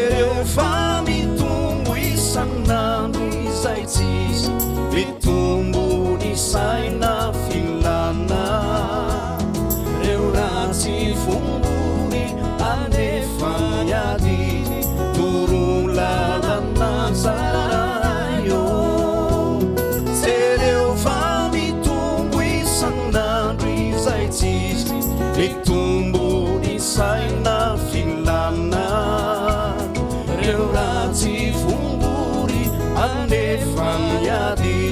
reo fa mitombo isanandro izay tsisy mitombo ny saina filana reo ratsy fombony anefa miady toro lalana zaraio jereo fa mitombo isanandro izay tsisy mitombo ny saina filana reo ratsy fombony anefa miady